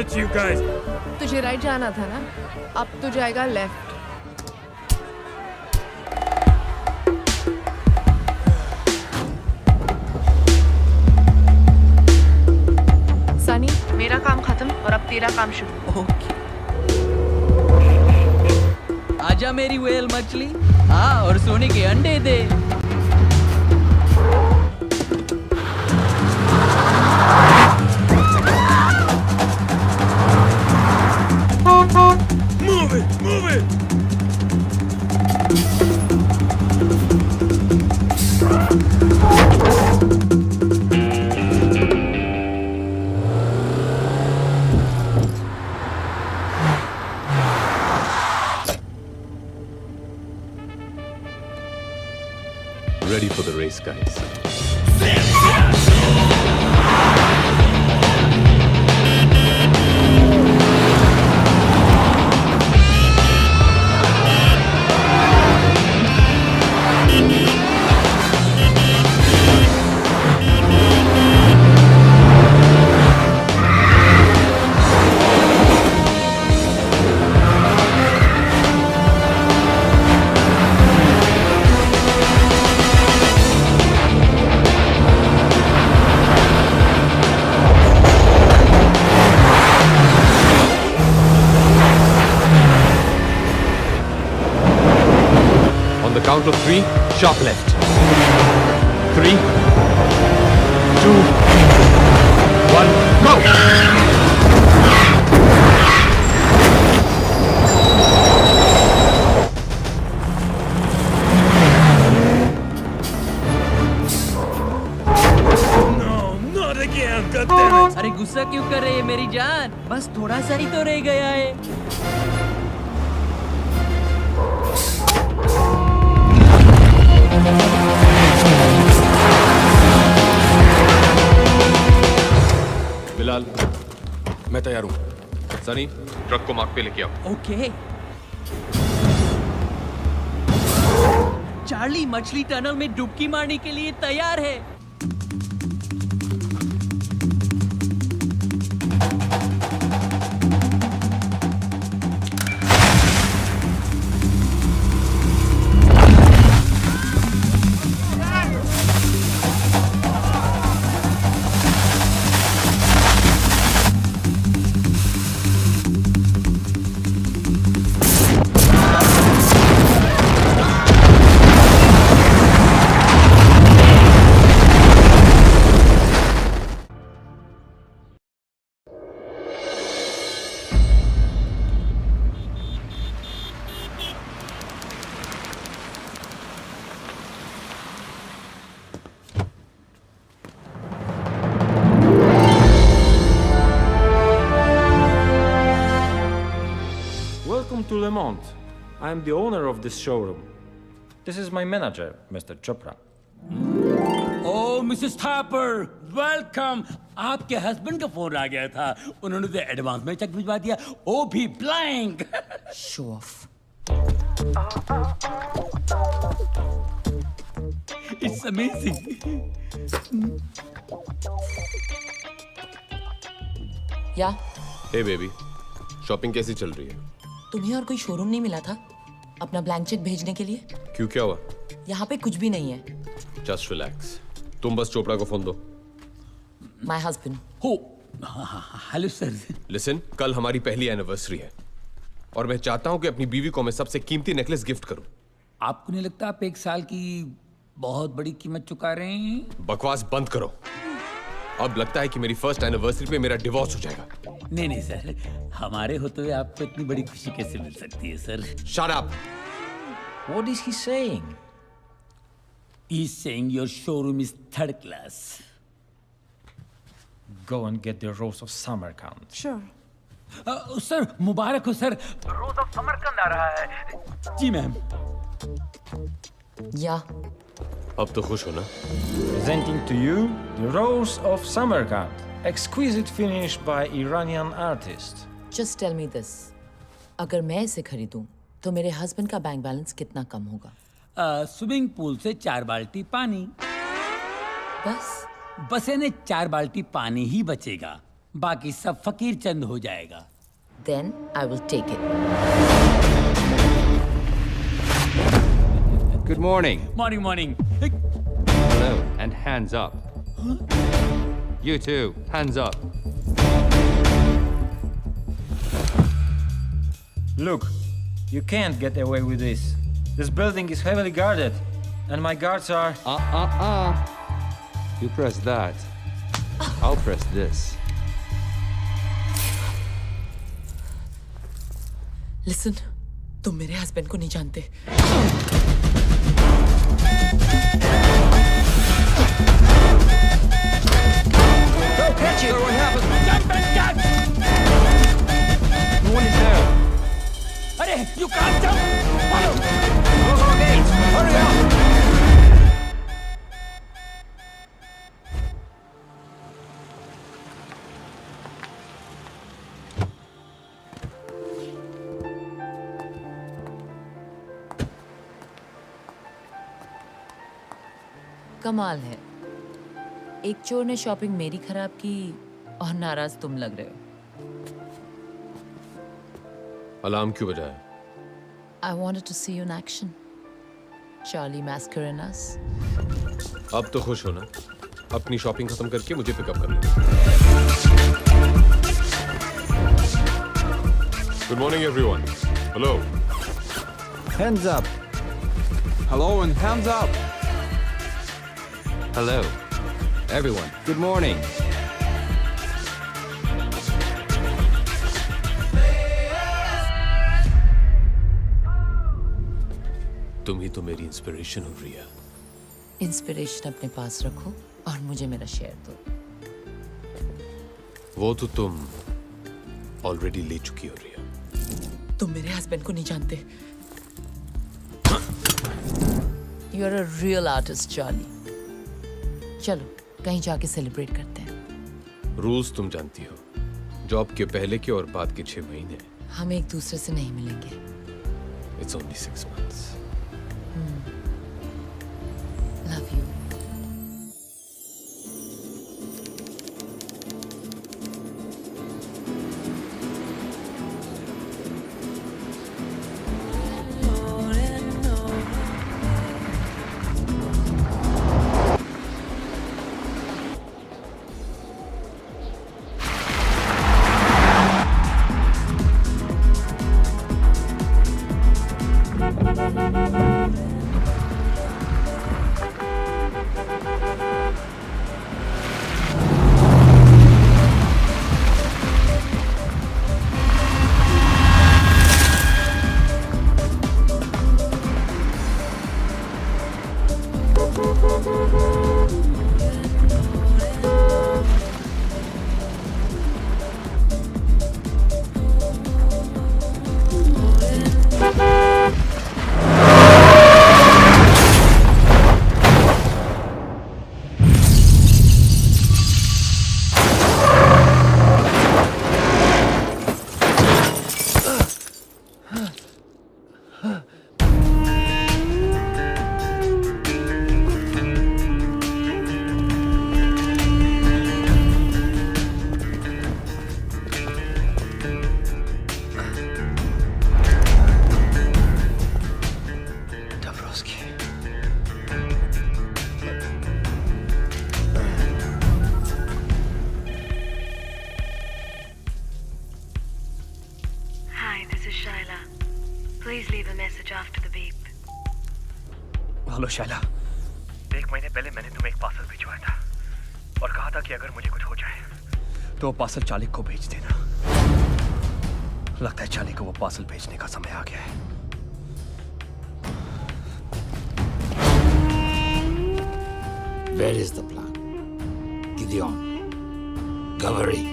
minutes, you guys. तुझे right जाना था ना, अब तो जाएगा लेफ्ट। सनी, मेरा काम खत्म और अब तेरा काम शुरू। ओके। आजा मेरी व्हेल मछली, हाँ, और सोने के अंडे दे। Move it, move it. Ready for the race, guys. On the count of 3, sharp left. 3, 2, 1, go! No, not again, goddammit. अरे गुस्सा क्यों कर रही है मेरी जान? बस थोड़ा सा ही तो रह गया है। बिलाल, मैं तैयार हूँ। सनी, ट्रक को मार्ग पे लेके आओ। ओके। चार्ली मछली टनल में डुबकी मारने के लिए तैयार है। Welcome to Le Monde. I am the owner of this showroom. This is my manager, Mr. Chopra. Oh Mrs Thapar, welcome. आपके हस्बैंड का फोन आ गया था, उन्होंने तो एडवांस में चेक भिजवा दिया, वो भी blank. Show off. It's amazing. या हे बेबी, शॉपिंग कैसी चल रही है? तुम्हें और कोई शोरूम नहीं मिला था अपना ब्लैंक चेक भेजने के लिए? क्यों, क्या हुआ? यहाँ पे कुछ भी नहीं है। Just relax. तुम बस चोपड़ा को फोन दो। My husband. हो, हेलो सर। लिसन, कल हमारी पहली एनिवर्सरी है और मैं चाहता हूं कि अपनी बीवी को मैं सबसे कीमती नेकलेस गिफ्ट करूं। आपको नहीं लगता आप 1 साल की बहुत बड़ी कीमत चुका रहे हैं? बकवास बंद करो। अब लगता है कि मेरी फर्स्ट एनिवर्सरी पे मेरा डिवोर्स हो जाएगा। नहीं नहीं सर, हमारे होते हुए आपको इतनी बड़ी खुशी कैसे मिल सकती है sir? Shut up. What is he saying? He's saying your showroom is third class. Go and get the Rose of Samarkand. Sure. Sir मुबारक हो सर, रोज ऑफ समरकंद आ रहा है। जी मैम। या अब तो खुश हो ना? Presenting to you the Rose of Samarkand, exquisite finish by Iranian artist. Just tell me this, अगर मैं इसे खरीदूं तो मेरे हस्बैंड का बैंक बैलेंस कितना कम होगा? स्विमिंग पूल से 4 बाल्टी पानी। बस? बस यानी 4 बाल्टी पानी ही बचेगा। बाकी सब फकीर चंद हो जाएगा। Then I will take it. Good morning. Morning morning. Hello. And hands up. You too. Hands up. Look, you can't get away with this. This building is heavily guarded, and my guards are... You press that. I'll press this. Listen, तुम मेरे husband को नहीं जानते। No one is there. अरे you can't jump. Follow. Close our gates. Hurry up. कमाल है, एक चोर ने शॉपिंग मेरी खराब की और नाराज तुम लग रहे हो। अलार्म क्यों बजाया? I wanted to see you in action. Charlie Mascarenas. अब तो खुश हो ना? अपनी शॉपिंग खत्म करके मुझे पिकअप कर लेना। Good morning everyone. Hello. Hands up. Hello and hands up. Hello. Everyone. Good morning. तुम ही तो मेरी इंस्पिरेशन हो रिया। इंस्पिरेशन अपने पास रखो और मुझे मेरा शेयर दो। वो तो तुम ऑलरेडी ले चुकी हो रिया। तुम मेरे हस्बैंड को नहीं जानते। You are a real artist, Charlie. चलो कहीं जाके सेलिब्रेट करते हैं। रूल्स तुम जानती हो, जॉब के पहले के और बाद के 6 महीने। हम एक दूसरे से नहीं मिलेंगे। It's only 6 months. Love you. Hi, this is Shaila. Please leave a message after the beep. Hello Shaila, 1 महीने पहले मैंने तुम्हें एक पार्सल भिजवाया था और कहा था कि अगर मुझे कुछ हो जाए तो वो पार्सल चालिक को भेज देना। लगता है चालिक को वो पार्सल भेजने का समय आ गया है। Where is the plan? Gideon, Gallery.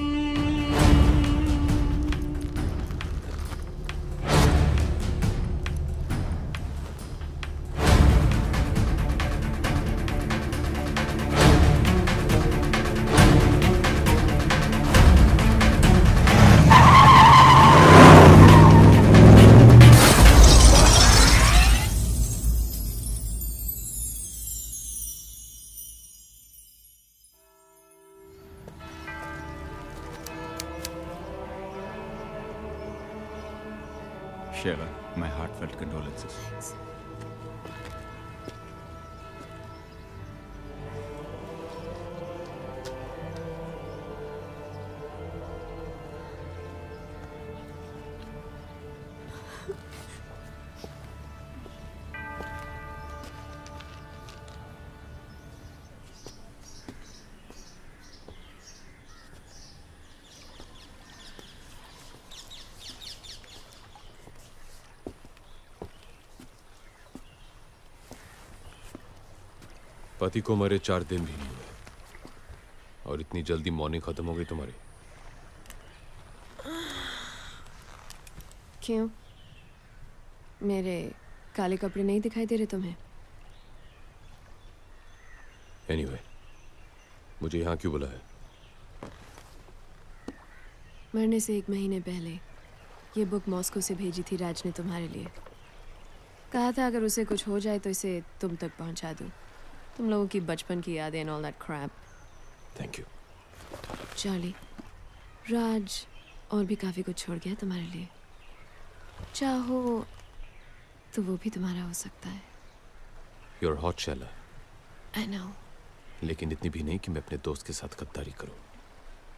Sheila, my heartfelt condolences. पति को मरे 4 दिन भी नहीं हुए और इतनी जल्दी मॉर्निंग खत्म हो गई तुम्हारी। क्यों? मेरे काले कपड़े नहीं दिखाई दे रहे तुम्हें? एनीवे, मुझे यहाँ क्यों बुलाया? मरने से 1 महीने पहले ये बुक मॉस्को से भेजी थी राज ने तुम्हारे लिए। कहा था अगर उसे कुछ हो जाए तो इसे तुम तक पहुंचा दूं। तुम लोगों की बचपन की यादें and all that crap. Thank you. Charlie, Raj और भी काफी कुछ छोड़ गया तुम्हारे लिए। चाहो तो वो भी तुम्हारा हो सकता है। You're hot, Sheila. I know. लेकिन इतनी भी नहीं कि मैं अपने दोस्त के साथ गद्दारी करूं।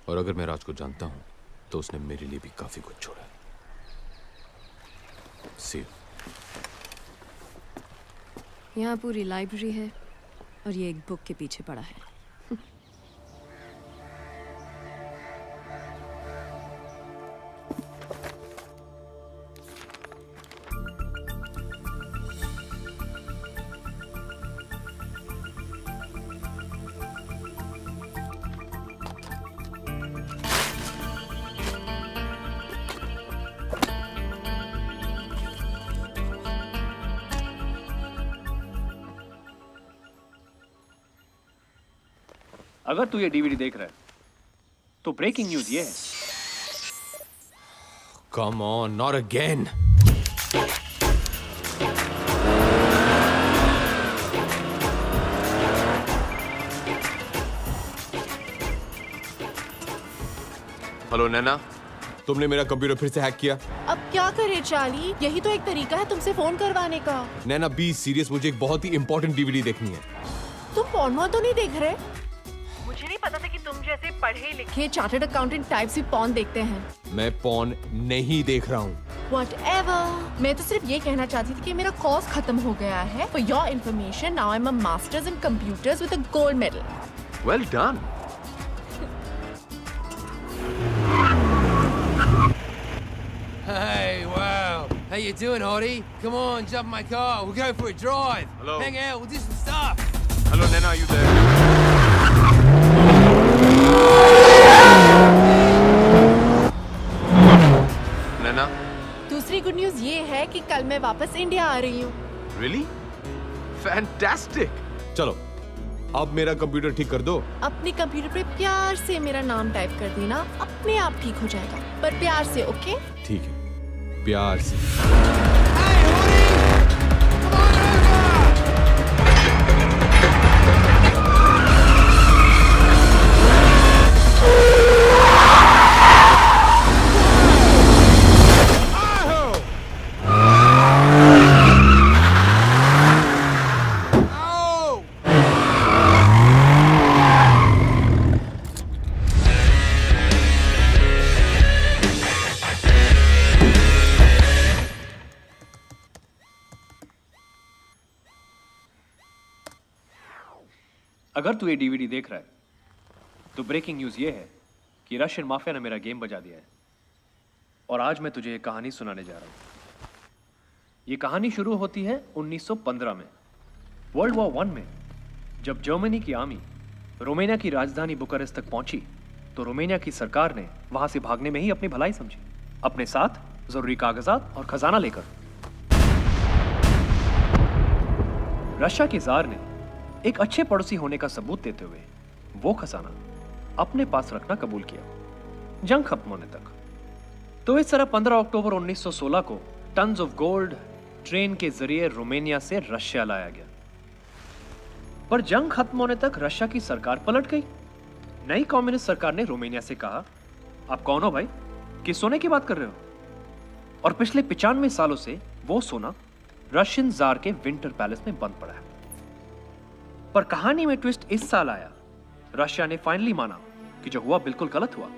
और अगर मैं राज को जानता हूं तो उसने मेरे लिए भी काफी कुछ छोड़ा है। See you. यहाँ पूरी लाइब्रेरी है और ये एक बुक के पीछे पड़ा है। अगर तू ये डीवीडी देख रहा है तो ब्रेकिंग न्यूज ये है। Come on, not again. Hello Naina, तुमने मेरा कंप्यूटर फिर से हैक किया। अब क्या करे चार्ली, यही तो एक तरीका है तुमसे फोन करवाने का। नैना बी सीरियस, मुझे एक बहुत ही इंपॉर्टेंट डीवीडी देखनी है। तुम पॉर्न तो नहीं देख रहे? मुझे नहीं पता था कि तुम जैसे पढ़े लिखे चार्टर्ड अकाउंटेंट टाइप्स भी पॉर्न देखते हैं। मैं पॉर्न नहीं देख रहा हूँ। Whatever. मैं तो सिर्फ ये कहना चाहती थी कि मेरा कोर्स खत्म हो गया है। For your information, now I'm a master's in computers with a gold medal. Well done. Hey, wow. How you doing, Hottie? Come on, jump in my car. We'll go for a drive. Hello. Hang out, we'll do some stuff. Hello, Nana, are you there? नैना? दूसरी good news ये है कि कल मैं वापस India आ रही हूँ। Really? Fantastic. चलो, अब मेरा कंप्यूटर ठीक कर दो। अपने कंप्यूटर पे प्यार से मेरा नाम टाइप कर देना, अपने आप ठीक हो जाएगा। पर प्यार से, ओके? ठीक है, प्यार से। अगर तू ये डीवीडी देख रहा है तो ब्रेकिंग न्यूज ये है कि रशियन माफिया ने मेरा गेम बजा दिया है और आज मैं तुझे एक कहानी सुनाने जा रहा हूं। ये कहानी शुरू होती है 1915 में, वर्ल्ड वॉर 1 में। जब जर्मनी की आर्मी रोमानिया की राजधानी बुखारेस्ट तक पहुंची तो रोमानिया की सरकार ने वहां से भागने में ही अपनी भलाई समझी, अपने साथ जरूरी कागजात और खजाना लेकर। रशिया के जार ने एक अच्छे पड़ोसी होने का सबूत देते हुए वो खजाना अपने पास रखना कबूल किया, जंग खत्म होने तक। तो इस तरह 15 अक्टूबर 1916 को टन्स ऑफ गोल्ड ट्रेन के जरिए रोमानिया से रशिया लाया गया। पर जंग खत्म होने तक रशिया की सरकार पलट गई। नई कम्युनिस्ट सरकार ने रोमानिया से कहा, आप कौन हो भाई, किस सोने की बात कर रहे हो? और पिछले 95 सालों से वो सोना रशियन जार के विंटर पैलेस में बंद पड़ा है। पर कहानी में ट्विस्ट इस साल आया। रशिया ने फाइनली माना कि जो हुआ बिल्कुल गलत हुआ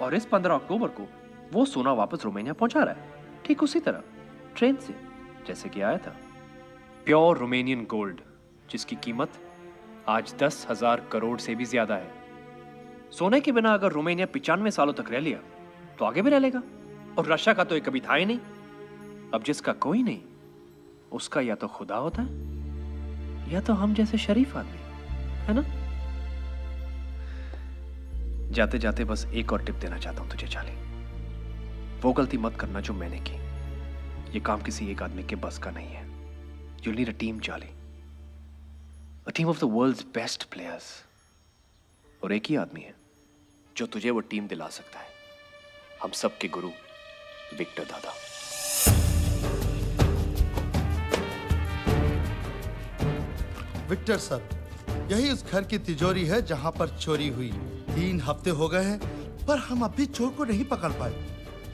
और इस 15 अक्टूबर को वो सोना वापस रोमानिया पहुंचा रहा है, ठीक उसी तरह ट्रेन से जैसे कि आया था। प्योर रोमानियन गोल्ड, जिसकी कीमत आज 10,000 करोड़ से भी ज्यादा है। सोने के बिना अगर रोमानिया 95 सालों तक रह लिया तो आगे भी रह लेगा। और रशिया का तो ये कभी था ही नहीं। अब जिसका कोई नहीं, उसका या तो खुदा होता है या तो हम जैसे शरीफ आदमी, है ना? जाते जाते बस एक और टिप देना चाहता हूं तुझे चार्ली। वो गलती मत करना जो मैंने की। ये काम किसी एक आदमी के बस का नहीं है। You'll need a team, Charlie. A team of the world's best players. और एक ही आदमी है जो तुझे वो टीम दिला सकता है। हम सब के गुरु विक्टर दादा। विक्टर सर, यही उस घर की तिजोरी है जहां पर चोरी हुई। 3 हफ्ते हो गए हैं पर हम अभी चोर को नहीं पकड़ पाए।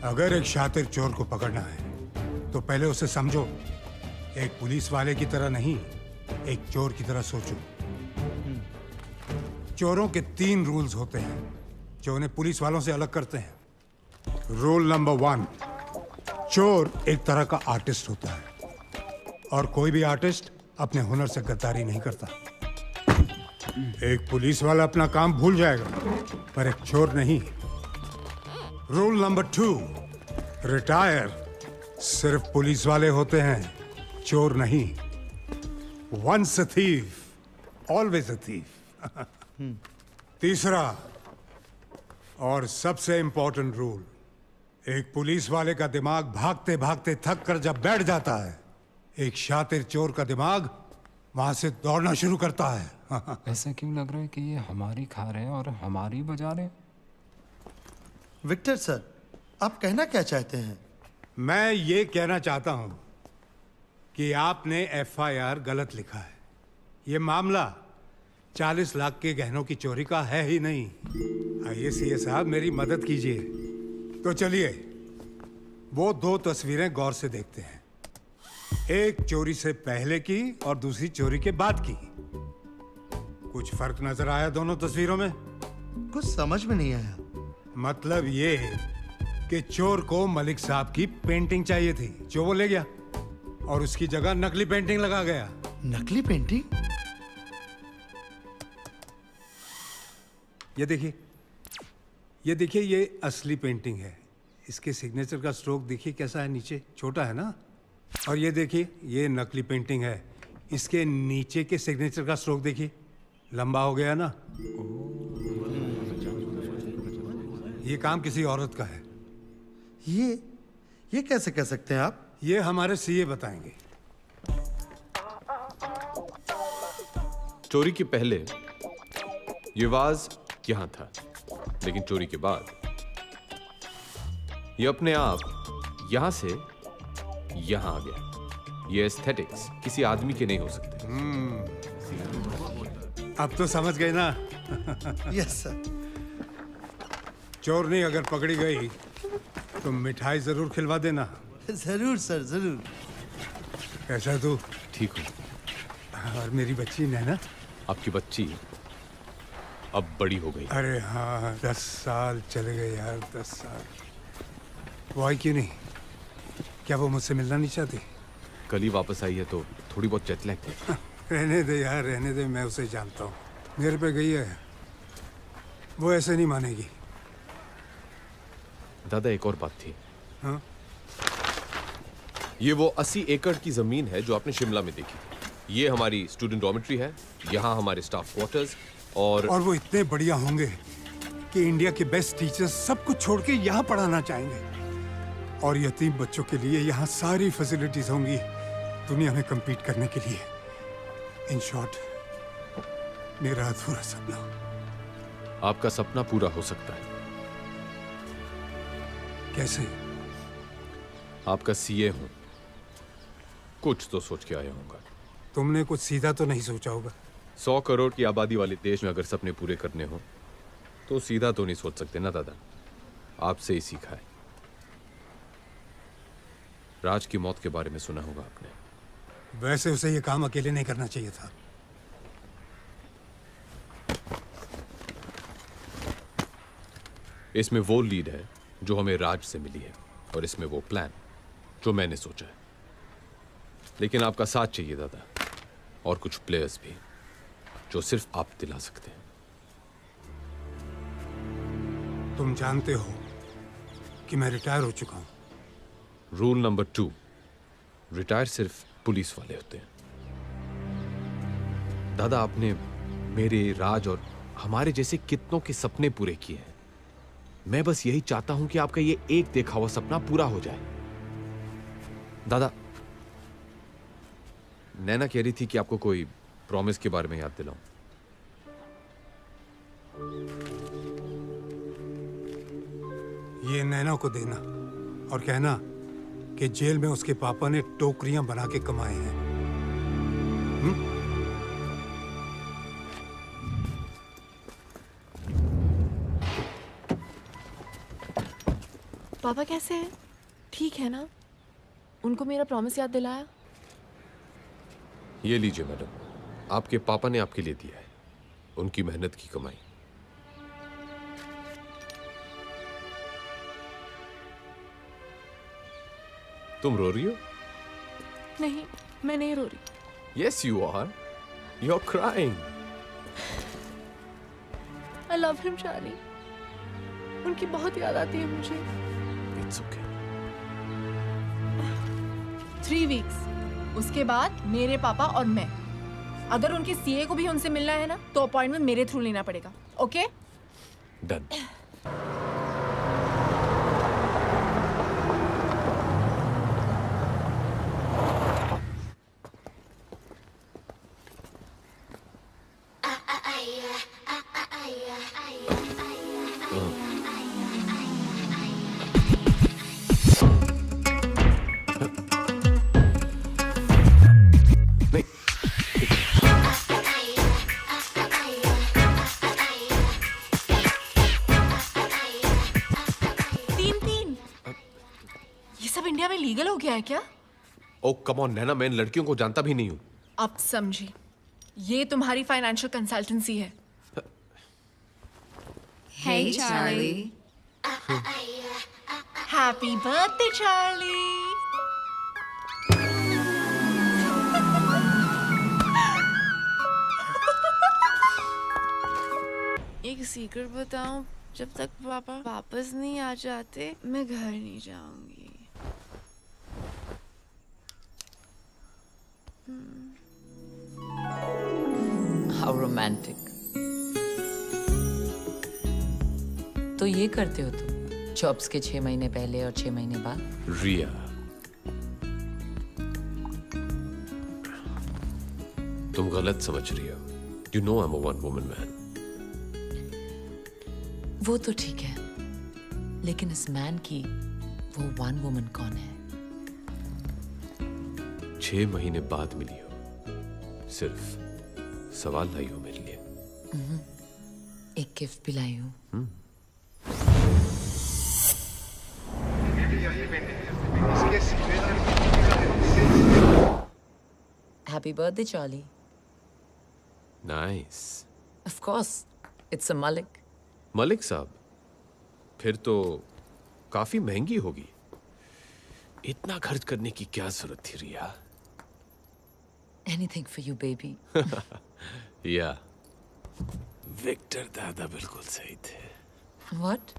अगर एक शातिर चोर को पकड़ना है तो पहले उसे समझो। एक पुलिस वाले की तरह नहीं, एक चोर की तरह सोचो। चोरों के 3 रूल्स होते हैं जो उन्हें पुलिस वालों से अलग करते हैं। रूल नंबर 1, चोर एक तरह का आर्टिस्ट होता है और कोई भी आर्टिस्ट अपने हुनर से गद्दारी नहीं करता। एक पुलिस वाला अपना काम भूल जाएगा पर एक चोर नहीं। रूल नंबर 2, रिटायर सिर्फ पुलिस वाले होते हैं, चोर नहीं। Once a thief, always a thief. तीसरा और सबसे इंपॉर्टेंट रूल, एक पुलिस वाले का दिमाग भागते भागते थक कर जब बैठ जाता है, एक शातिर चोर का दिमाग वहां से दौड़ना शुरू करता है। ऐसा क्यों लग रहा है कि ये हमारी खा रहे हैं और हमारी बजा रहे हैं? विक्टर सर, आप कहना क्या चाहते हैं? मैं ये कहना चाहता हूं कि आपने FIR गलत लिखा है। ये मामला 40 लाख के गहनों की चोरी का है ही नहीं। आइए सीए साहब, मेरी मदद कीजिए। तो चलिए वो 2 तस्वीरें गौर से देखते हैं। एक चोरी से पहले की और दूसरी चोरी के बाद की। कुछ फर्क नजर आया दोनों तस्वीरों में? कुछ समझ में नहीं आया। मतलब ये कि चोर को मलिक साहब की पेंटिंग चाहिए थी जो वो ले गया और उसकी जगह नकली पेंटिंग लगा गया। नकली पेंटिंग? ये देखिए, ये असली पेंटिंग है। इसके सिग्नेचर का स्ट्रोक देखिए कैसा है, नीचे छोटा है ना। और ये देखिए, ये नकली पेंटिंग है। इसके नीचे के सिग्नेचर का स्ट्रोक देखिए, लंबा हो गया ना। ये काम किसी औरत का है। ये कैसे कह सकते हैं आप? ये हमारे सीए बताएंगे। चोरी के पहले ये वाज यहां था, लेकिन चोरी के बाद ये अपने आप यहां से यहां आ गया। ये एस्थेटिक्स किसी आदमी के नहीं हो सकते। अब तो समझ गए ना? Yes sir. चोरनी अगर पकड़ी गई तो मिठाई जरूर खिलवा देना। जरूर सर, जरूर। कैसा तू? ठीक हूँ। और मेरी बच्ची नैना? आपकी बच्ची अब बड़ी हो गई। अरे हाँ, 10 साल चले गए यार, 10 साल। वो आई क्यों नहीं? क्या वो मुझसे मिलना नहीं चाहती? कल ही वापस आई है तो थोड़ी बहुत जेट लैग थी। रहने दे यार, रहने दे। मैं उसे जानता हूँ, मेरे पे गई है। वो ऐसे नहीं मानेगी। दादा, एक और बात थी। हाँ? ये वो 80 एकड़ की जमीन है जो आपने शिमला में देखी। ये हमारी स्टूडेंट डॉर्मेट्री है, यहाँ हमारे स्टाफ क्वार्टर्स और वो इतने बढ़िया होंगे कि इंडिया के बेस्ट टीचर्स सब कुछ छोड़ के यहाँ पढ़ाना चाहेंगे। और यतीम बच्चों के लिए यहाँ सारी फैसिलिटीज होंगी दुनिया में compete करने के लिए। इन शॉर्ट, मेरा अधूरा सपना। आपका सपना पूरा हो सकता है। कैसे? आपका सीए हूं, कुछ तो सोच के आया होगा। तुमने कुछ सीधा तो नहीं सोचा होगा। 100 करोड़ की आबादी वाले देश में अगर सपने पूरे करने हो तो सीधा तो नहीं सोच सकते ना दादा। आपसे ही सीखा है। राज की मौत के बारे में सुना होगा आपने। वैसे उसे ये काम अकेले नहीं करना चाहिए था। इसमें वो लीड है जो हमें राज से मिली है और इसमें वो प्लान जो मैंने सोचा है। लेकिन आपका साथ चाहिए दादा, और कुछ प्लेयर्स भी जो सिर्फ आप दिला सकते हैं। तुम जानते हो कि मैं रिटायर हो चुका हूं। रूल नंबर 2, रिटायर सिर्फ पुलिस वाले होते हैं। दादा, आपने मेरे, राज और हमारे जैसे कितनों के सपने पूरे किए हैं। मैं बस यही चाहता हूं कि आपका ये एक देखा हुआ सपना पूरा हो जाए। दादा, नैना कह रही थी कि आपको कोई प्रॉमिस के बारे में याद दिलाऊं। ये नैना को देना और कहना कि जेल में उसके पापा ने टोकरियां बना के कमाए हैं। पापा कैसे हैं? ठीक है ना? उनको मेरा प्रॉमिस याद दिलाया? ये लीजिए मैडम, आपके पापा ने आपके लिए दिया है, उनकी मेहनत की कमाई। तुम रो रही हो? नहीं, मैं नहीं रो रही। Yes, you are. You're crying. I love him, Charlie. उनकी बहुत याद आती है मुझे। It's okay. 3 weeks, उसके बाद मेरे पापा और मैं। अगर उनके सीए को भी उनसे मिलना है ना, तो अपॉइंटमेंट मेरे थ्रू लेना पड़ेगा। ओके? Done. लीगल हो गया है क्या? ओ कम ऑन नैना, मैं इन लड़कियों को जानता भी नहीं हूं। अब समझी, ये तुम्हारी फाइनेंशियल कंसल्टेंसी है। Hey, Charlie. Happy birthday, Charlie. एक सीक्रेट बताऊं, जब तक पापा वापस नहीं आ जाते मैं घर नहीं जाऊंगी। How romantic. तो ये करते हो तुम जॉब्स के 6 महीने पहले और 6 महीने बाद? रिया, तुम गलत समझ रही हो। You know I'm a one woman man. वो तो ठीक है, लेकिन इस मैन की वो वन वुमन कौन है? 6 महीने बाद मिली हो, सिर्फ सवाल लाई हो मेरे लिए। एक गिफ्ट भी लाई हूँ। Happy birthday, Charlie. Nice. Of course, it's a Malik. Malik साहब, फिर तो काफी महंगी होगी। इतना खर्च करने की क्या जरूरत थी रिया? Anything for you, baby. या विक्टर दादा बिल्कुल सही थे। What?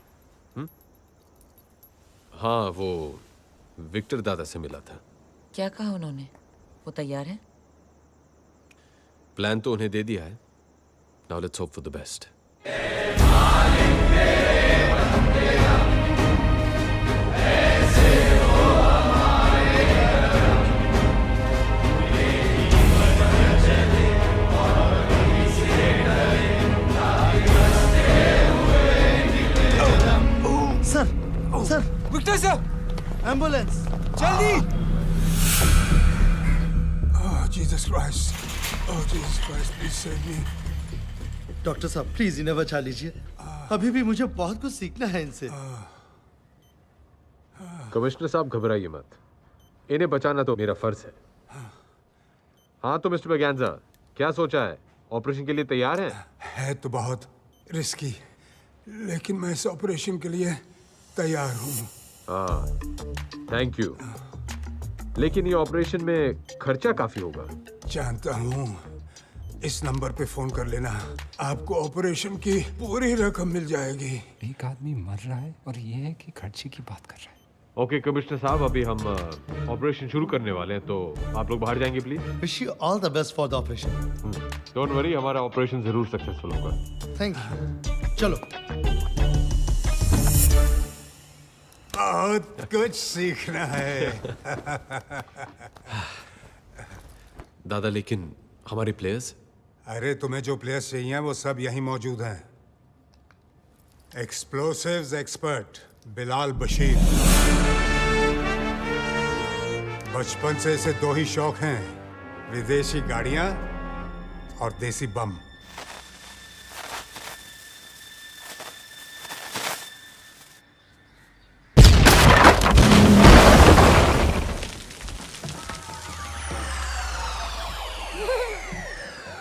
हाँ, वो विक्टर दादा से मिला था। क्या कहा उन्होंने? वो तैयार है? प्लान तो उन्हें दे दिया है। Now let's hope for the best. Sir, Victor sir, ambulance जल्दी! Oh, Jesus Christ. Oh, Jesus Christ, please save me. Doctor साहब प्लीज इन्हें बचा लीजिए। अभी भी मुझे बहुत कुछ सीखना है इनसे। कमिश्नर साहब घबराइए मत, इन्हें बचाना तो मेरा फर्ज है। हाँ तो मिस्टर बगैंजा, क्या सोचा है? ऑपरेशन के लिए तैयार हैं? है तो बहुत रिस्की, लेकिन मैं इस ऑपरेशन के लिए तैयार हूँ। हाँ, थैंक यू। लेकिन ये ऑपरेशन में खर्चा काफी होगा। जानता हूँ, इस नंबर पे फोन कर लेना, आपको ऑपरेशन की पूरी रकम मिल जाएगी। एक आदमी मर रहा है और ये है कि खर्चे की बात कर रहा है। ओके कमिश्नर साहब, अभी हम ऑपरेशन शुरू करने वाले हैं, तो आप लोग बाहर जाएंगे please. Wish you all the best for the operation. Don't worry, हमारा ऑपरेशन जरूर सक्सेसफुल होगा। Thank you. चलो। बहुत कुछ सीखना है। दादा, लेकिन हमारे प्लेयर्स? अरे तुम्हें जो प्लेयर्स चाहिए वो सब यहीं मौजूद हैं। Explosives expert Bilal Bashir. बचपन से इसे दो ही शौक हैं, विदेशी गाड़ियां और देसी बम।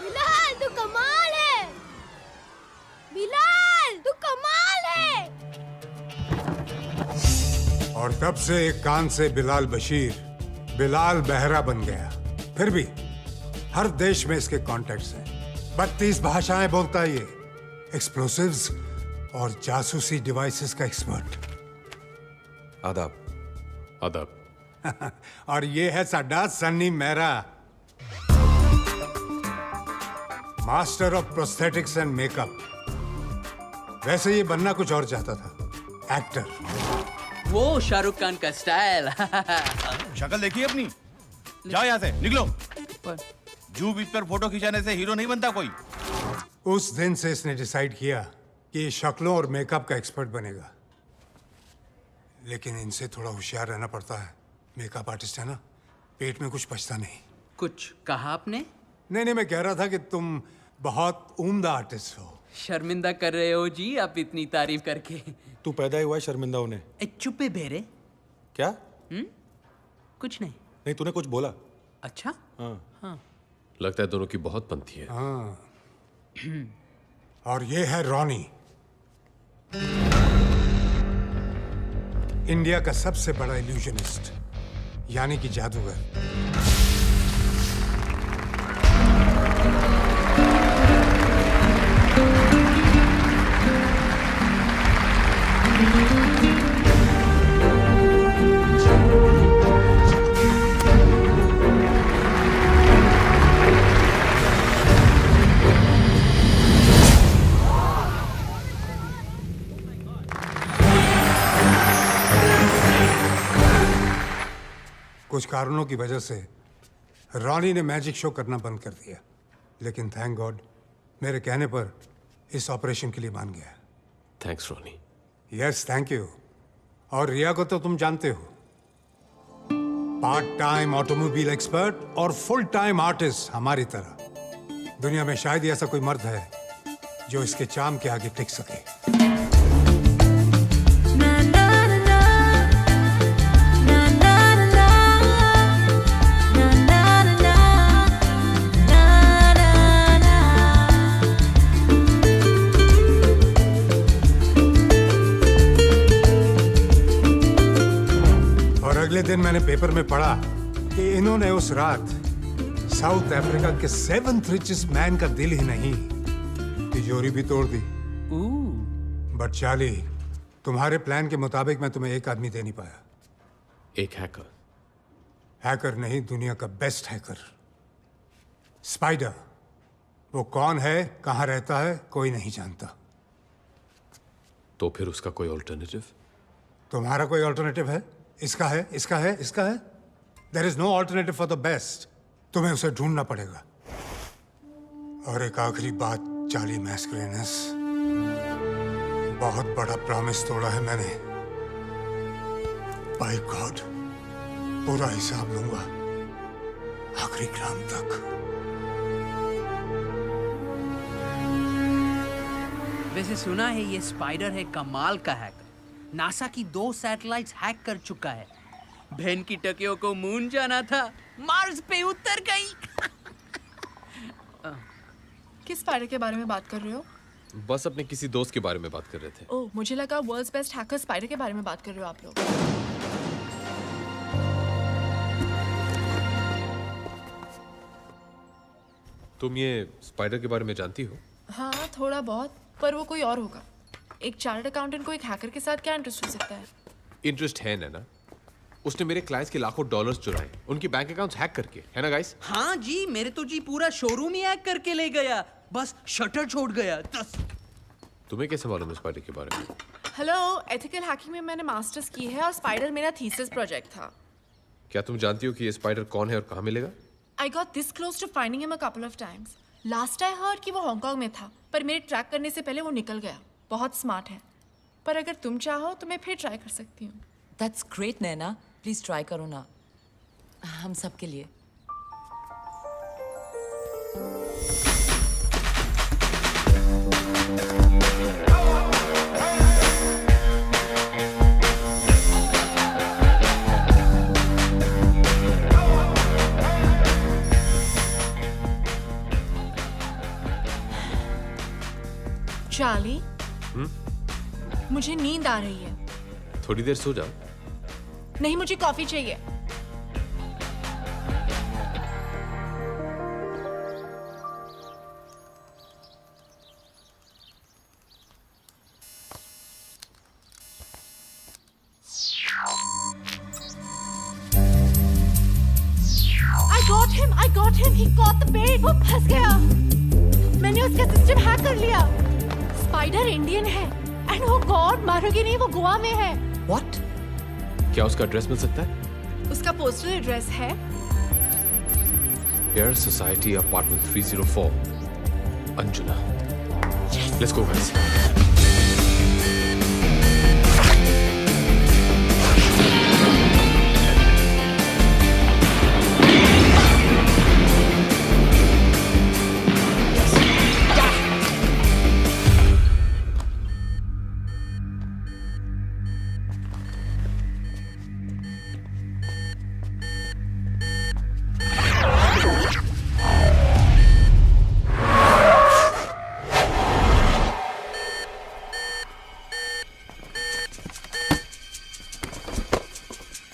बिलाल तू कमाल है। बिलाल तू कमाल है। और तब से एक कान से बिलाल बशीर बिलाल बहरा बन गया। फिर भी हर देश में इसके कॉन्टैक्ट्स हैं। 32 भाषाएं बोलता है ये। एक्सप्लोसिव्स और जासूसी डिवाइसेस का एक्सपर्ट। आदाब। आदाब। और ये है साडा Sunny Mehra, master of prosthetics and makeup. वैसे ये बनना कुछ और चाहता था, एक्टर। वो शाहरुख खान का स्टाइल। शक्ल देखिए अपनी। जाओ यहाँ से, निकलो। जू बीच पर फोटो खिंचाने से हीरो नहीं बनता कोई। उस दिन से इसने डिसाइड किया कि ये शक्लों और मेकअप का एक्सपर्ट बनेगा। लेकिन इनसे थोड़ा होशियार रहना पड़ता है। मेकअप आर्टिस्ट है ना, पेट में कुछ पचता नहीं। कुछ कहा आपने? नहीं, मैं कह रहा था कि तुम बहुत उम्दा आर्टिस्ट हो। शर्मिंदा कर रहे हो जी आप इतनी तारीफ करके। तू पैदा ही हुआ है शर्मिंदा होने। चुप्पे बेरे। क्या? कुछ नहीं। नहीं, तूने कुछ बोला। अच्छा? हाँ। लगता है दोनों की बहुत बनती है। हाँ। और ये है रॉनी, इंडिया का सबसे बड़ा इल्यूजनिस्ट, यानी कि जादूगर। कुछ कारणों की वजह से रॉनी ने मैजिक शो करना बंद कर दिया, लेकिन थैंक गॉड मेरे कहने पर इस ऑपरेशन के लिए मान गया। Thanks Ronnie. Yes, thank you. और रिया को तो तुम जानते हो, पार्ट टाइम ऑटोमोबाइल एक्सपर्ट और फुल टाइम आर्टिस्ट हमारी तरह। दुनिया में शायद ही ऐसा कोई मर्द है जो इसके चाम के आगे टिक सके। अगले दिन मैंने पेपर में पढ़ा कि इन्होंने उस रात साउथ अफ्रीका के 7th richest मैन का दिल ही नहीं, तिजोरी भी तोड़ दी। बट चार्ली, तुम्हारे प्लान के मुताबिक मैं तुम्हें एक आदमी दे नहीं पाया। एक हैकर? हैकर नहीं, दुनिया का बेस्ट हैकर, स्पाइडर। वो कौन है, कहां रहता है, कोई नहीं जानता। तो फिर उसका कोई ऑल्टरनेटिव? तुम्हारा कोई ऑल्टरनेटिव है? इसका है, इसका है, इसका है। There is no alternative for the best. तुम्हें उसे ढूंढना पड़ेगा। और एक आखिरी बात, चार्ली मैस्कुलिनस, बहुत बड़ा प्रॉमिस तोड़ा है मैंने। बाय गॉड, पूरा हिसाब लूंगा आखिरी ग्राम तक। वैसे सुना है ये स्पाइडर है कमाल का हैकर। नासा की 2 सैटेलाइट्स हैक कर चुका है। बहन की टकियों को मून जाना था, मार्स पे उतर गई। किस स्पाइडर के बारे में बात कर रहे हो? बस अपने किसी दोस्त के बारे में बात कर रहे थे। ओह, मुझे लगा वर्ल्ड्स बेस्ट हैकर स्पाइडर के बारे में बात कर रहे हो आप लोग। तुम ये स्पाइडर के बारे में जानती हो? हाँ, थोड़ा बहुत, पर वो कोई और होगा। एक चार्टर्ड अकाउंटेंट को एक हैकर के साथ क्या इंटरेस्ट हो सकता है? इंटरेस्ट है ना? उसने मेरे क्लाइंट्स के लाखों डॉलर्स चुराए, उनकी बैंक अकाउंट्स हैक करके, है ना गाइस? हाँ जी, मेरे तो जी पूरा शोरूम ही हैक करके ले गया, बस शटर छोड़ गया। तुम्हें कैसे मालूम है स्पाइडर के बारे में? हेलो, एथिकल हैकिंग में मैंने मास्टर्स की है और स्पाइडर मेरा थीसिस प्रोजेक्ट था। क्या तुम जानती हो कि ये स्पाइडर कौन है और कहाँ मिलेगा? I got this close to finding him a couple of times. Last I heard कि वो हांगकांग में था, पर मेरे ट्रैक करने से पहले वो निकल गया। बहुत स्मार्ट है, पर अगर तुम चाहो तो मैं फिर ट्राई कर सकती हूँ। That's great, Naina. Please try करो ना, हम सब के लिए। चार्ली, मुझे नींद आ रही है। थोड़ी देर सो जाओ। नहीं, मुझे कॉफी चाहिए। I got him. He caught the bait. वो फंस गया। मैंने उसका सिस्टम हैक कर लिया। स्पाइडर इंडियन है, एंड वो गॉड मारोगे नहीं, वो गोवा में है। What? क्या उसका एड्रेस मिल सकता है? उसका पोस्टल एड्रेस है air society apartment 304 Anjuna. Let's go guys.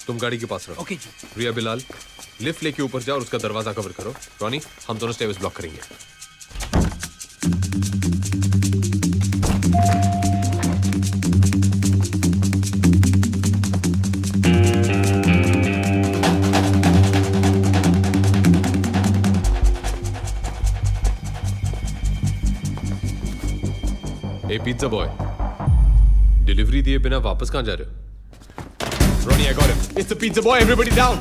तुम गाड़ी के पास रहो। ओके जी। रिया, बिलाल, लिफ्ट लेके ऊपर जाओ और उसका दरवाजा कवर करो। रॉनी, हम दोनों स्टेयर्स ब्लॉक करेंगे। ए पिज्जा बॉय, डिलीवरी दिए बिना वापस कहां जा रहे हो? Ronnie, I got him. It's the pizza boy. Everybody down.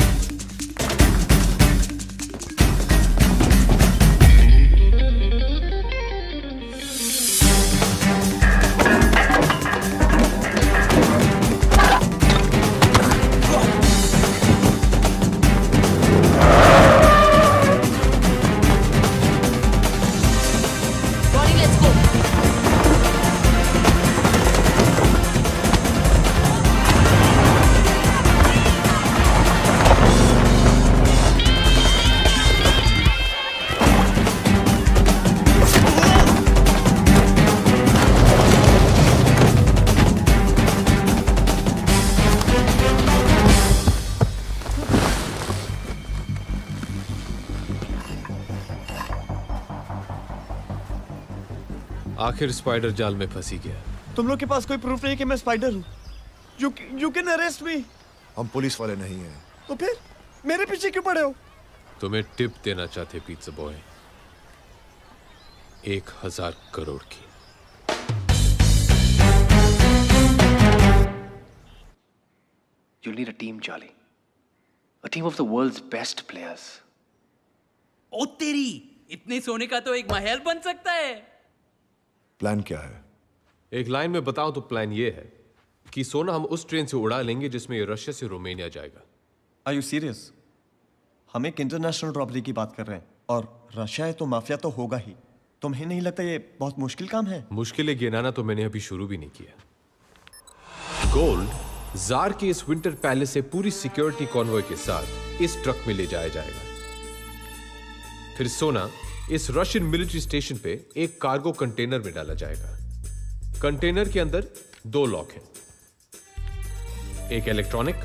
Ronnie, let's go. आखिर स्पाइडर जाल में फंसी गया। तुम लोग के पास कोई प्रूफ नहीं कि मैं स्पाइडर हूँ? You can arrest me. हम पुलिस वाले नहीं हैं। तो फिर मेरे पीछे क्यों पड़े हो? तुम्हें टिप देना चाहते पिज्जा बॉय, 1000 करोड़ की। You'll need a team, Charlie. A team of the world's best players. ओ तेरी, इतने सोने का तो एक महल बन सकता है। प्लान क्या है? एक लाइन में बताओ तो प्लान ये है कि सोना हम उस ट्रेन से उड़ा लेंगे जिसमें ये रशिया से रोमानिया जाएगा। Are you serious? हम एक इंटरनेशनल रॉबरी की बात कर रहे हैं और रशिया है तो माफिया तो होगा ही। तुम्हें नहीं लगता ये बहुत मुश्किल काम है? मुश्किलें गिनाना तो मैंने अभी शुरू भी नहीं किया। गोल्ड जार के इस विंटर पैलेस से पूरी सिक्योरिटी कॉन्वॉय के साथ इस ट्रक में ले जाया जाएगा। फिर सोना इस रशियन मिलिट्री स्टेशन पे एक कार्गो कंटेनर में डाला जाएगा। कंटेनर के अंदर 2 लॉक हैं, एक इलेक्ट्रॉनिक,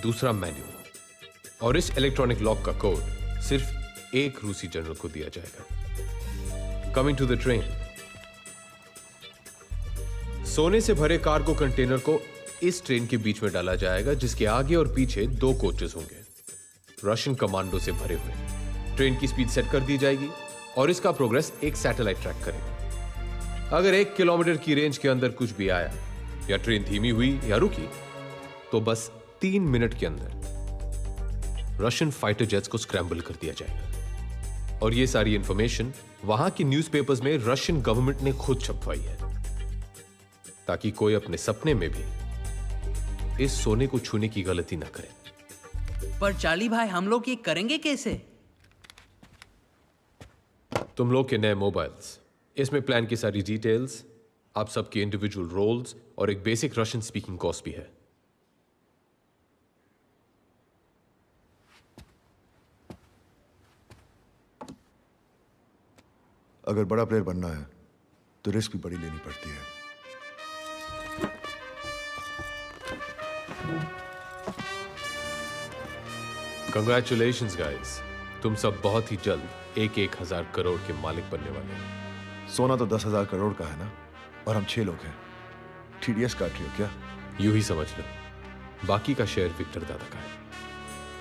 दूसरा मैनुअल। और इस इलेक्ट्रॉनिक लॉक का कोड सिर्फ एक रूसी जनरल को दिया जाएगा। Coming to the train. सोने से भरे कार्गो कंटेनर को इस ट्रेन के बीच में डाला जाएगा, जिसके आगे और पीछे 2 कोचेस होंगे, रशियन कमांडो से भरे हुए। ट्रेन की स्पीड सेट कर दी जाएगी और इसका प्रोग्रेस एक सैटेलाइट ट्रैक करेगा। अगर 1 किलोमीटर की रेंज के अंदर कुछ भी आया या ट्रेन धीमी हुई या रुकी तो बस 3 मिनट के अंदर रशियन फाइटर जेट्स को स्क्रैम्बल कर दिया जाएगा। और यह सारी इंफॉर्मेशन वहां की न्यूज़पेपर्स में रशियन गवर्नमेंट ने खुद छपवाई है, ताकि कोई अपने सपने में भी इस सोने को छूने की गलती ना करे। पर चार्ली भाई, हम लोग ये करेंगे कैसे? तुम लोग के नए मोबाइल्स, इसमें प्लान की सारी डिटेल्स, आप सबके इंडिविजुअल रोल्स और एक बेसिक रशियन स्पीकिंग कोर्स भी है। अगर बड़ा प्लेयर बनना है तो रिस्क भी बड़ी लेनी पड़ती है। कंग्रेचुलेशंस गाइस, तुम सब बहुत ही जल्द 1,000 करोड़ के मालिक बनने वाले हैं। सोना तो 10,000 करोड़ का है ना, और हम 6 लोग हैं। TDS काट रही हो क्या? यूं ही समझ लो, बाकी का शेयर विक्टर दादा का है।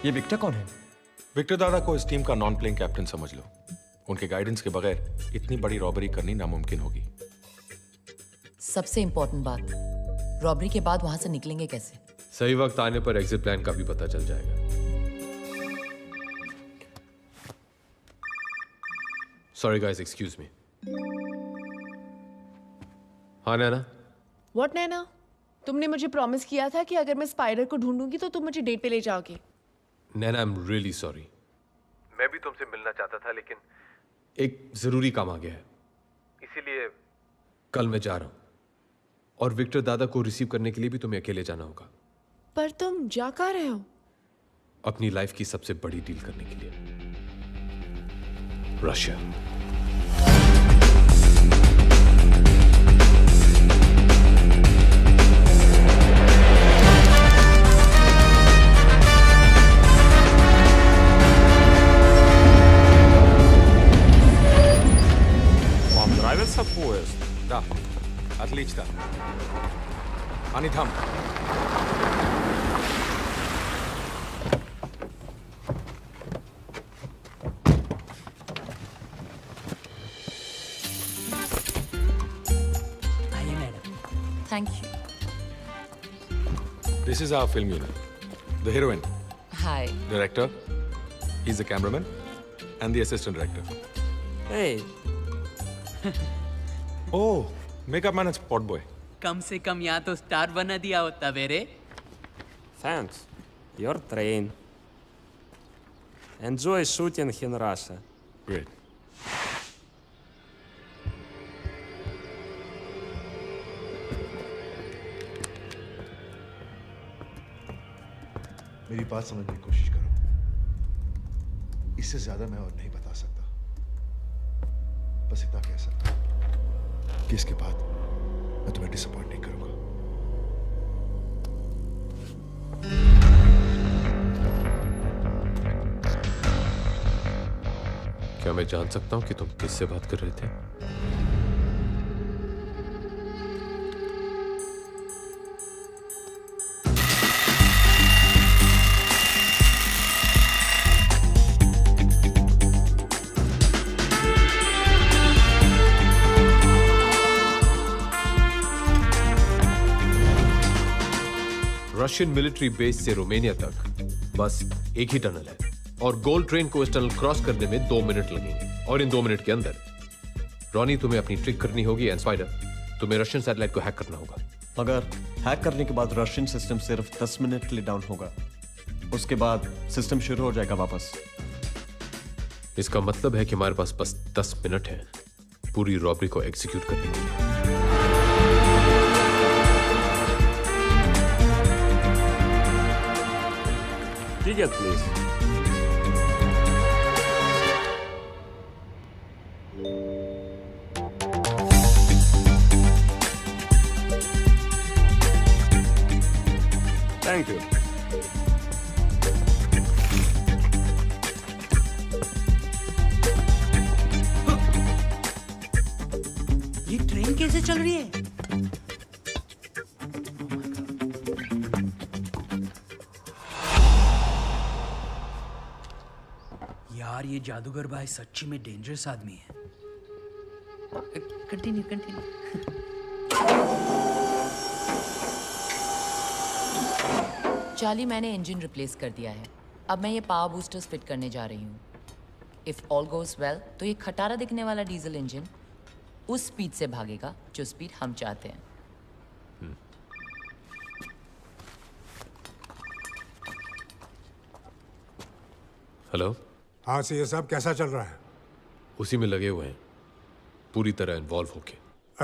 ये विक्टर कौन है? विक्टर दादा को इस टीम का नॉन प्लेइंग कैप्टन समझ लो। उनके गाइडेंस के बगैर इतनी बड़ी रॉबरी करनी नामुमकिन होगी। सबसे इंपॉर्टेंट बात, रॉबरी के बाद वहां से निकलेंगे कैसे? सही वक्त आने पर एग्जिट प्लान का भी पता चल जाएगा। Sorry guys, excuse me. हाँ नैना? व्हाट नैना? तुमने मुझे प्रॉमिस किया था कि अगर मैं स्पाइडर को ढूंढूंगी तो तुम मुझे डेट पे ले जाओगे। नैना, आई एम रियली सॉरी। मैं भी तुमसे मिलना चाहता था, लेकिन एक जरूरी काम आ गया है, इसीलिए कल मैं जा रहा हूं। और विक्टर दादा को रिसीव करने के लिए भी तुम्हें अकेले जाना होगा। पर तुम जा कहाँ रहे हो? अपनी लाइफ की सबसे बड़ी डील करने के लिए, Russia. Nравится поезд? Да. Отлично. Они там. Thank you. This is our film unit. The heroine, Hi. director, he's the cameraman, and the assistant director. Hey. Oh, makeup man and spot boy. कम से कम यहाँ तो स्टार बना दिया होता बेरे। Thanks. Your train. Enjoy shooting in Russia. Great. मेरी बात समझने की कोशिश करो। इससे ज्यादा मैं और नहीं बता सकता। बस इतना कह सकता हूं कि इसके बाद मैं तुम्हें डिसअपॉइंट नहीं करूंगा। क्या मैं जान सकता हूं कि तुम किससे बात कर रहे थे? रशियन मिलिट्री बेस से रोमानिया तक बस एक ही टनल है और गोल्ड ट्रेन को इस टनल क्रॉस करने में 2 मिनट लगेंगे। और इन 2 मिनट के अंदर रॉनी तुम्हें अपनी ट्रिक करनी होगी एंड स्पाइडर तुम्हें रशियन सैटेलाइट को हैक करना होगा। मगर हैक करने के बाद रशियन सिस्टम सिर्फ 10 मिनट के लिए डाउन होगा, उसके बाद सिस्टम शुरू हो जाएगा वापस। इसका मतलब है कि हमारे पास बस 10 मिनट है पूरी रॉबरी को एग्जीक्यूट करने के लिए। Ticket, please. Thank you. ये ट्रेन कैसे चल रही है? यार ये जादूगर भाई सच्ची में डेंजरस आदमी है। Continue continue. चार्ली, मैंने इंजन रिप्लेस कर दिया है। अब मैं ये पावर बूस्टर्स फिट करने जा रही हूँ। इफ ऑल गोज वेल तो ये खटारा दिखने वाला डीजल इंजन उस स्पीड से भागेगा जो स्पीड हम चाहते हैं। हेलो। हाँ सी, ये सब कैसा चल रहा है? उसी में लगे हुए हैं, पूरी तरह इन्वॉल्व होके।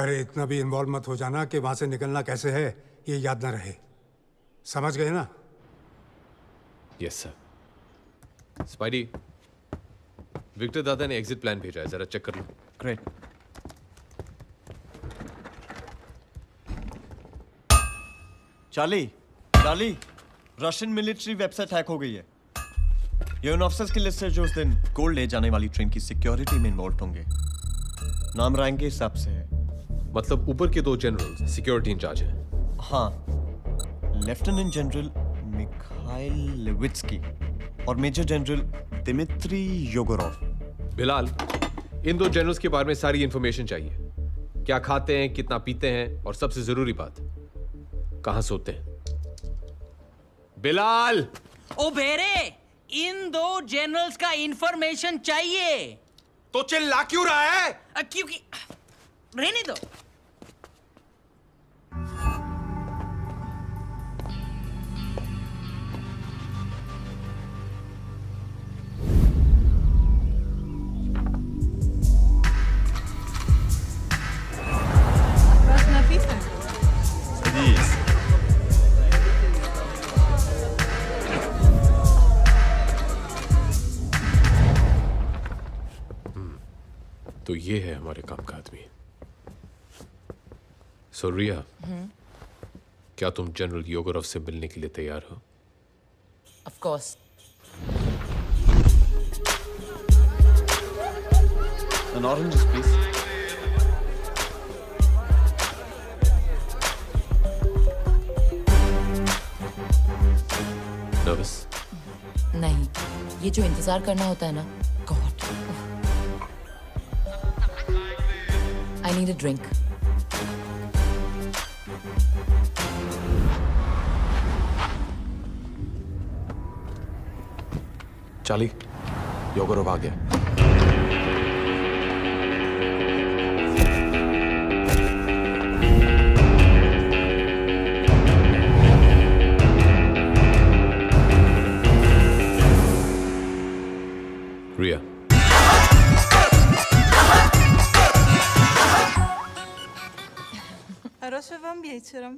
अरे इतना भी इन्वॉल्व मत हो जाना कि वहां से निकलना कैसे है ये याद ना रहे। समझ गए ना? Yes sir. स्पाइडी, विक्टर दादा ने एग्जिट प्लान भेजा है, जरा चेक कर लो। Great. Charlie, Russian military website hack हो गई है। ये उन ऑफिसर्स की लिस्ट है जो उस दिन गोल्ड ले जाने वाली ट्रेन की सिक्योरिटी में इन्वॉल्व होंगे। नाम रैंक के हिसाब से है। मतलब ऊपर के 2 जनरल सिक्योरिटी इंचार्ज हैं। हाँ, लेफ्टिनेंट जनरल मिखाइल लेविट्स्की और मेजर जनरल दिमित्री योगोरोव। बिलाल, इन 2 जनरल्स के बारे में सारी इंफॉर्मेशन चाहिए। क्या खाते हैं, कितना पीते हैं, और सबसे जरूरी बात, कहां सोते हैं। बिलाल! ओ बेरे, इन 2 जनरल्स का इंफॉर्मेशन चाहिए। तो चिल्ला क्यों रहा है? क्योंकि रहने दो। बस नफीस है। तो ये है हमारे काम का आदमी। सो रिया, क्या तुम जनरल योगोरोव से मिलने के लिए तैयार हो? Of course. An orange, please. Nervous? नहीं, ये जो इंतजार करना होता है ना, god. I need a drink. Charlie, Yegorov आ गया। Ria. Хорошего вам вечера.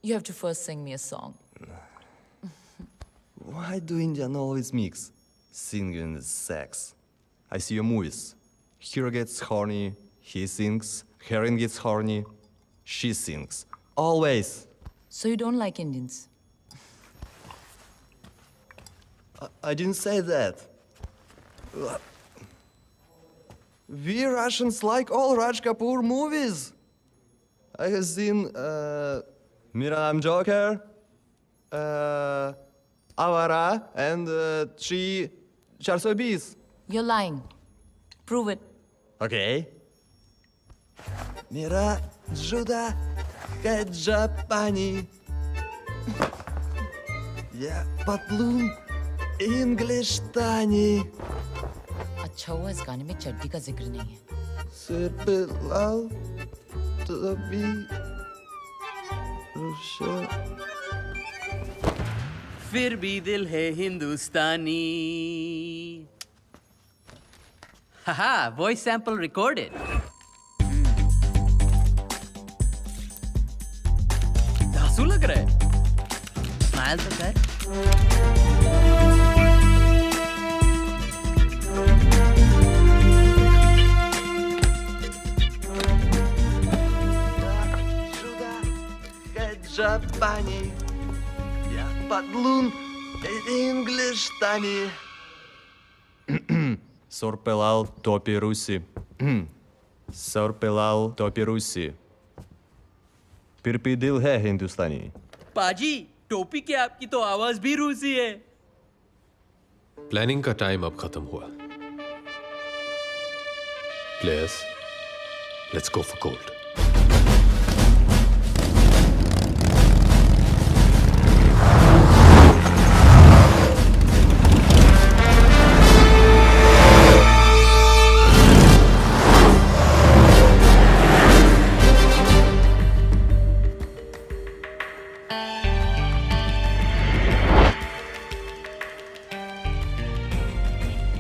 You have to first sing me a song. Why do Indian always mix singing and sex? I see your movies. Hero gets horny, he sings. Heroine gets horny, she sings. Always. So you don't like Indians? I didn't say that. We Russians like all Raj Kapoor movies. I have seen Miram Joker, Avara, and 3-420. You're lying. Prove it. Okay. Mira Juda Kajapani. Yeah, Patlum English Tani. अच्छा हुआ इस गाने में चड्डी का जिक्र नहीं है। सिर पे लाल तभी रोशन। फिर भी दिल है हिंदुस्तानी। हाहा, वॉइस सैंपल रिकॉर्डेड। धांसू लग रहा है। स्माइल तो कर। Japani, я подлун English Tani. Сорпелал топи Руси. Сорпелал топи Руси. पिरपीदिल है हिंदुस्तानी। पाजी, टोपी के आपकी तो आवाज भी रूसी है। प्लानिंग का टाइम अब खत्म हुआ। Players, let's go for gold.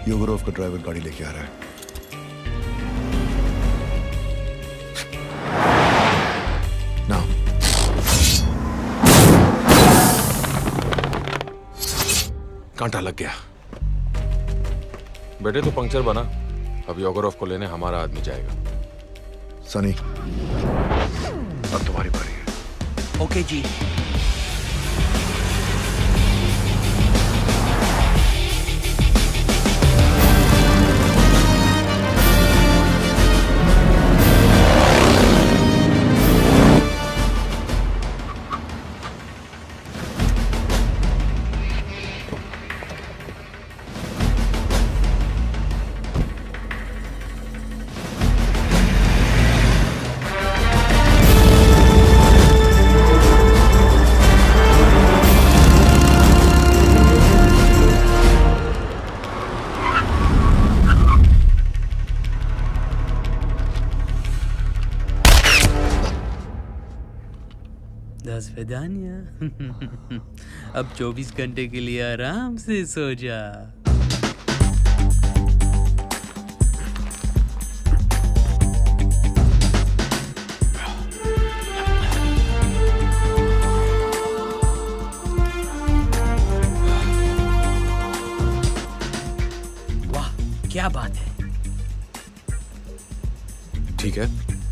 Yegorov का ड्राइवर गाड़ी लेके आ रहा है। नाउ कांटा लग गया। बेटे तो पंक्चर बना। अब योगरोव को लेने हमारा आदमी जाएगा। सनी, अब तुम्हारी बारी है। ओके जी। दानिया अब 24 घंटे के लिए आराम से सो जा। वाह, क्या बात है। ठीक है,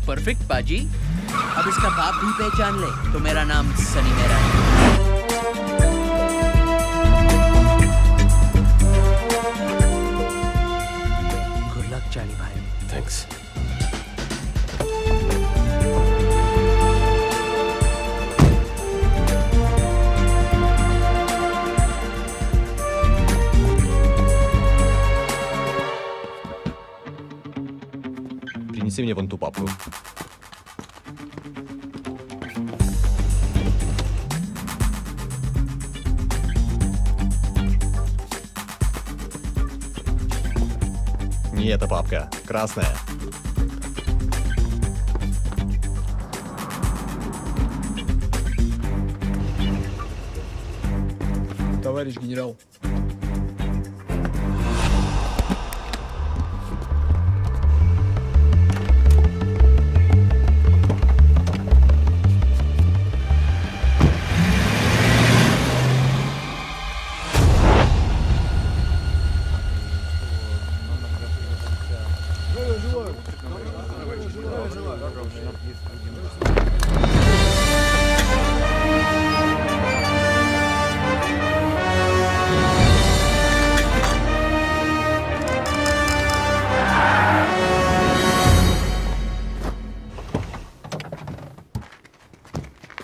परफेक्ट पाजी। अब इसका बाप भी पहचान ले तो मेरा नाम सनी मेरा है। गुड लक चाली भाई। थैंक्स। Принеси мне вон ту папку. Не эта папка, красная. Товарищ генерал.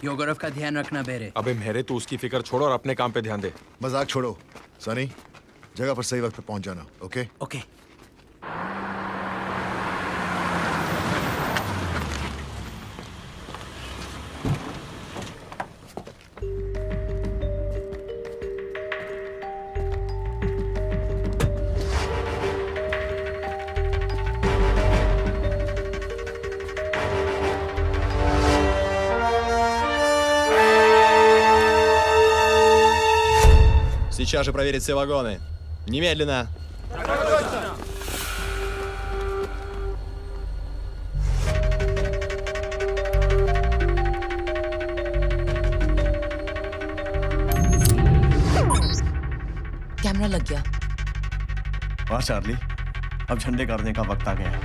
योगरफ का ध्यान रखना बेरे। अबे मेरे तो उसकी फिक्र छोड़ो और अपने काम पे ध्यान दे। मजाक छोड़ो। सनी, जगह पर सही वक्त पे पहुंच जाना। ओके? ओके। сейчас же проверить все вагоны. Немедленно. कैमरा लग गया। वाह चार्ली, अब झंडे गाड़ने का वक्त आ गया है।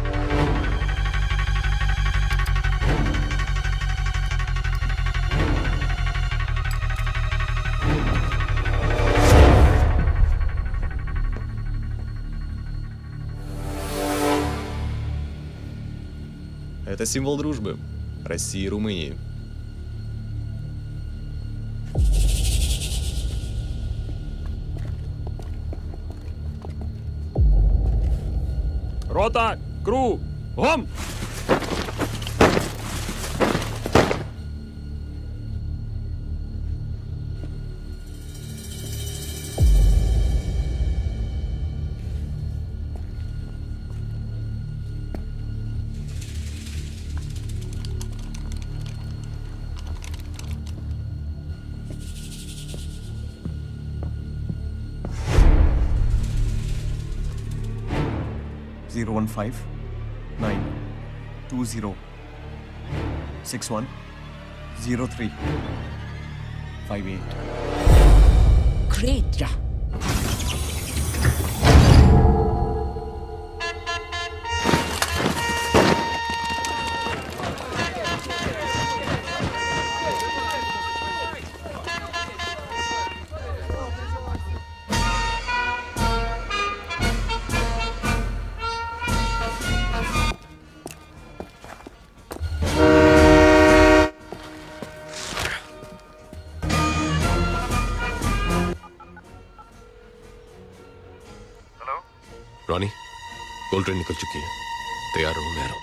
Это символ дружбы России и Румынии. Рота, кру, гом! Zero 1 5 9 2 0 6 1 0 3 5 8. Great. Yeah. Ronnie, gold train निकल चुकी है। तैयार रहो, मैं आ रहा हूं।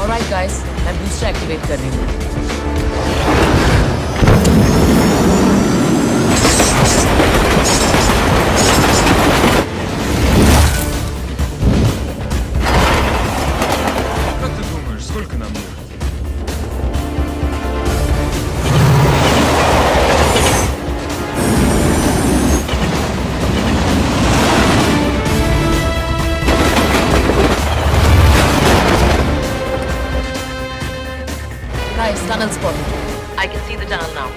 Alright guys, मैं बूस्टर एक्टिवेट कर रही हूँ। Как ты думаешь, сколько нам ехать? Guys, tunnel spotted. I can see the tunnel now.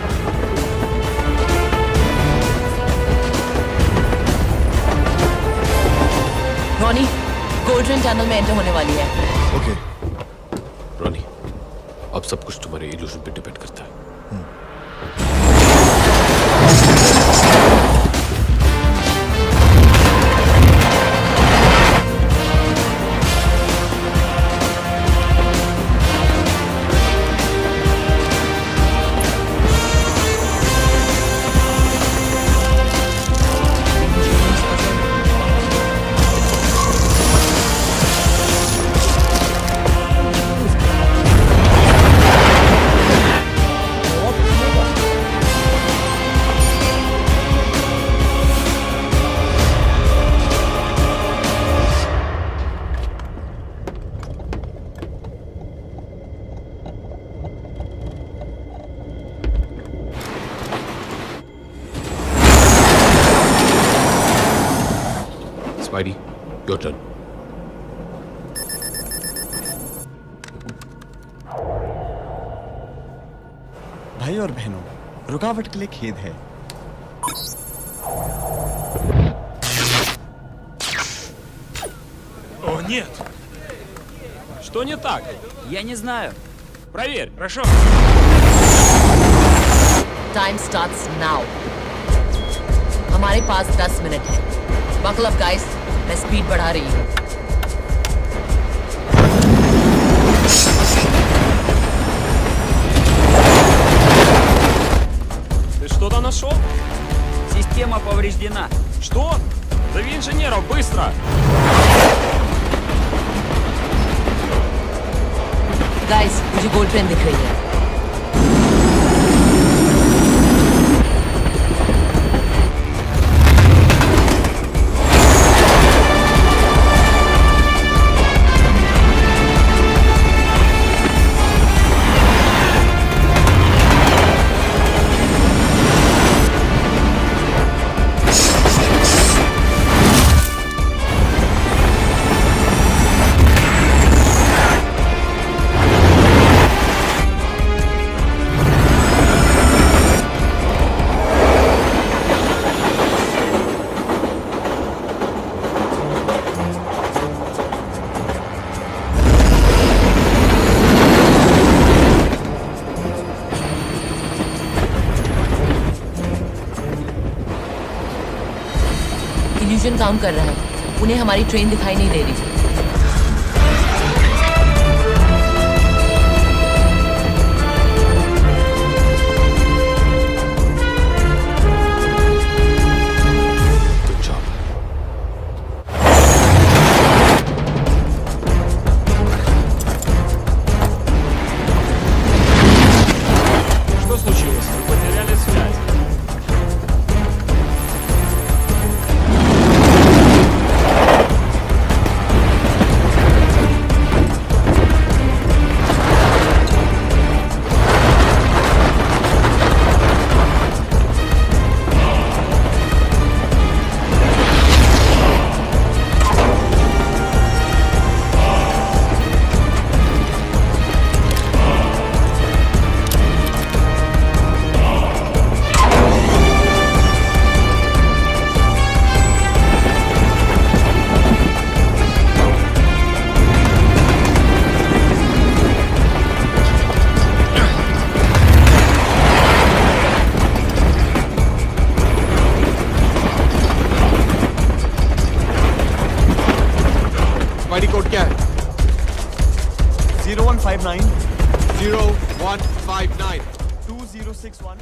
Ronnie, gold train tunnel में एंटर होने वाली है। ओके रॉनी, अब सब कुछ तुम्हारे इल्यूजन पे डिपेंड करता है। Spidey, your turn. भाई और बहनों, रुकावट के लिए खेद है। О, нет! Что не так? Я не знаю. Проверь, хорошо? Time starts now. हमारे पास 10 मिनट है. Buckle up, guys. मैं स्पीड बढ़ा रही हूँ. Ты что-то нашел? Система повреждена. Что? Зови инженеров, быстро! Guys, मुझे गोल्ड ट्रेन दिख रही है. इल्यूजन काम कर रहा है. उन्हें हमारी ट्रेन दिखाई नहीं दे रही. Что случилось? Вы потеряли связь. आईडी कोड क्या है? 0159 0159 2061